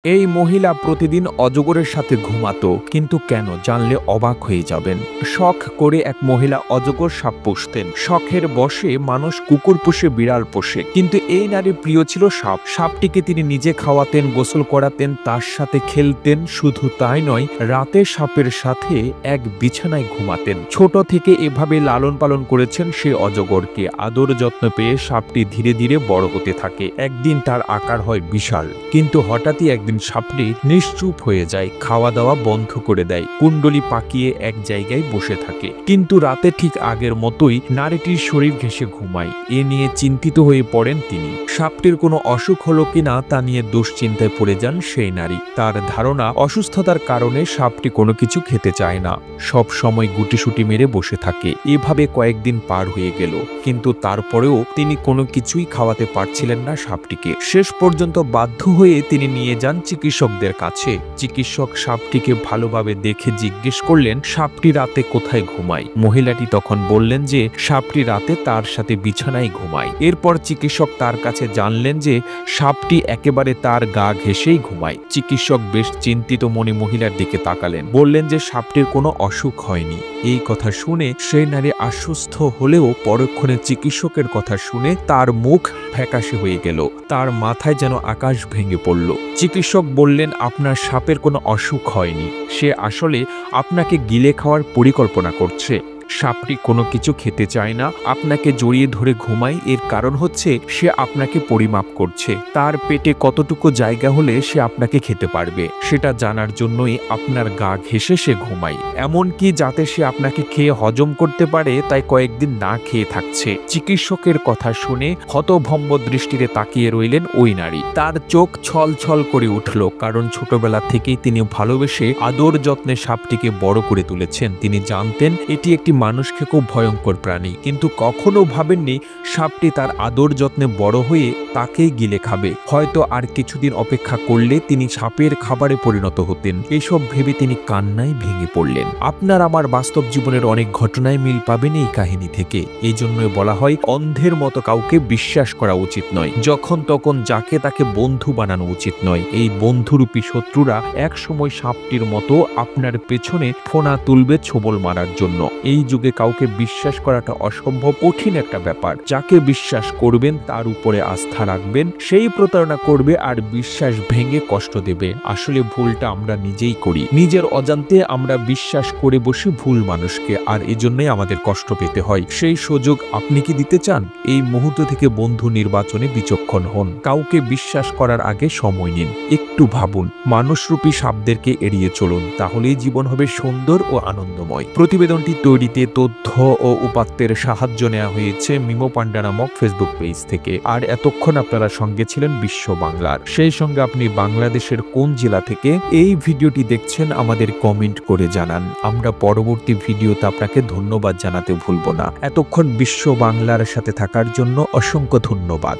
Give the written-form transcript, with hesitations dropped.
এই মহিলা প্রতিদিন অজগরের সাথে ঘুমাতো, কিন্তু কেন জানলে অবাক হয়ে যাবেন। শখ করে এক মহিলা অজগর সাপ পুষতেন। শখের বশে মানুষ কুকুর পুষে, বিড়াল পোষে, কিন্তু এই নারীর প্রিয় ছিল সাপ। সাপটিকে তিনি নিজে খাওয়াতেন, গোসল করাতেন, তার সাথে খেলতেন। শুধু তাই নয়, রাতে সাপের সাথে এক বিছানায় ঘুমাতেন। ছোট থেকে এভাবে লালন পালন করেছেন সে অজগরকে। আদর যত্ন পেয়ে সাপটি ধীরে ধীরে বড় হতে থাকে। একদিন তার আকার হয় বিশাল, কিন্তু হঠাৎই একদিন সাপটি নিশ্চুপ হয়ে যায়, খাওয়া দাওয়া বন্ধ করে দেয়, কুণ্ডলি পাকিয়ে এক জায়গায় বসে থাকে। কিন্তু রাতে ঠিক আগের মতোই নারীটির শরীর ঘেঁষে ঘুমায়। এ নিয়ে চিন্তিত হয়ে পড়েন তিনি। সাপটির কোনো অসুখ হলো কিনা তা নিয়ে দুশ্চিন্তায় পড়ে যান সেই নারী। তার ধারণা অসুস্থতার কারণে সাপটি কোনো কিছু খেতে চায় না, সব সময় গুটিসুটি মেরে বসে থাকে। এভাবে কয়েকদিন পার হয়ে গেল, কিন্তু তারপরেও তিনি কোনো কিছুই খাওয়াতে পারছিলেন না সাপটিকে। শেষ পর্যন্ত বাধ্য হয়ে তিনি নিয়ে যান চিকিৎসকদের কাছে। চিকিৎসক সাপটিকে ভালোভাবে দেখে জিজ্ঞেস করলেন সাপটি রাতে কোথায় ঘুমায়। মহিলাটি তখন বললেন যে সাপটি রাতে তার সাথে বিছানায় ঘুমায়। এরপর চিকিৎসক তার কাছে জানলেন যে সাপটি একেবারে তার গা ঘেঁষেই ঘুমায়। চিকিৎসক বেশ চিন্তিত মনে মহিলার দিকে তাকালেন, বললেন যে সাপটির কোনো অসুখ হয়নি। এই কথা শুনে সেই নারী আশ্বস্ত হলেও পরক্ষণে চিকিৎসকের কথা শুনে তার মুখ ফ্যাকাশে হয়ে গেল। তার মাথায় যেন আকাশ ভেঙে পড়ল। চিকিৎসক বললেন, আপনার সাপের কোনো অসুখ হয়নি, সে আসলে আপনাকে গিলে খাওয়ার পরিকল্পনা করছে। সাপটি কোনো কিছু খেতে চায় না, আপনাকে জড়িয়ে ধরে ঘুমায়। এর কারণ হচ্ছে সে আপনাকে পরিমাপ করছে, তার পেটে কতটুকু জায়গা হলে সে আপনাকে খেতে পারবে সেটা জানার জন্যই আপনার গা ঘেঁষে সে ঘুমায়। এমনকি যাতে সে আপনাকে খেয়ে হজম করতে পারে, তাই কয়েকদিন না খেয়ে থাকছে। চিকিৎসকের কথা শুনে হতভম্ব দৃষ্টিতে তাকিয়ে রইলেন ওই নারী। তার চোখ ছল ছল করে উঠল, কারণ ছোটবেলা থেকেই তিনি ভালোবেসে আদর যত্নে সাপটিকে বড় করে তুলেছেন। তিনি জানতেন এটি একটি মানুষকে খুব ভয়ঙ্কর প্রাণী, কিন্তু কখনো ভাবেননি সাপটি তার আদর যত্নে বড় হয়ে তাকেই গিলে খাবে। হয়তো আর কিছুদিন অপেক্ষা করলে তিনি সাপের খাবারে পরিণত হতেন। এসব ভেবে তিনি কান্নায় ভেঙে পড়লেন। আপনার আমার বাস্তব জীবনের অনেক ঘটনায় মিল পাবেন এই কাহিনী থেকে। এই জন্যই বলা হয় অন্ধের মতো কাউকে বিশ্বাস করা উচিত নয়, যখন তখন যাকে তাকে বন্ধু বানানো উচিত নয়। এই বন্ধুরূপী শত্রুরা এক সময় সাপটির মতো আপনার পেছনে ফোনা তুলবে ছোবল মারার জন্য। এই যুগে কাউকে বিশ্বাস করাটা অসম্ভব কঠিন একটা ব্যাপার। যাকে বিশ্বাস করবেন তার উপরে আস্থা রাখবেন, সেই প্রতারণা করবে আর বিশ্বাস ভেঙে কষ্ট দেবে। আসলে ভুলটা আমরা নিজেই করি, নিজের অজান্তে আমরা বিশ্বাস করে বসি ভুল মানুষকে, আর এজন্যই আমাদের কষ্ট পেতে হয়। সেই সুযোগ আপনি কি দিতে চান? এই মুহূর্ত থেকে বন্ধু নির্বাচনে বিচক্ষণ হন। কাউকে বিশ্বাস করার আগে সময় নিন, একটু ভাবুন। মানুষরূপী সাপদেরকে এড়িয়ে চলুন, তাহলেই জীবন হবে সুন্দর ও আনন্দময়। প্রতিবেদনটি তৈরিতে তথ্য ও উপাত্তের সাহায্য নেওয়া হয়েছে মিমো পান্ডা নামক ফেসবুক পেজ থেকে। আর এতক্ষণ আপনারা সঙ্গে ছিলেন বিশ্ব বাংলার। সেই সঙ্গে আপনি বাংলাদেশের কোন জেলা থেকে এই ভিডিওটি দেখছেন আমাদের কমেন্ট করে জানান। আমরা পরবর্তী ভিডিওতে আপনাকে ধন্যবাদ জানাতে ভুলব না। এতক্ষণ বিশ্ব বাংলার সাথে থাকার জন্য অসংখ্য ধন্যবাদ।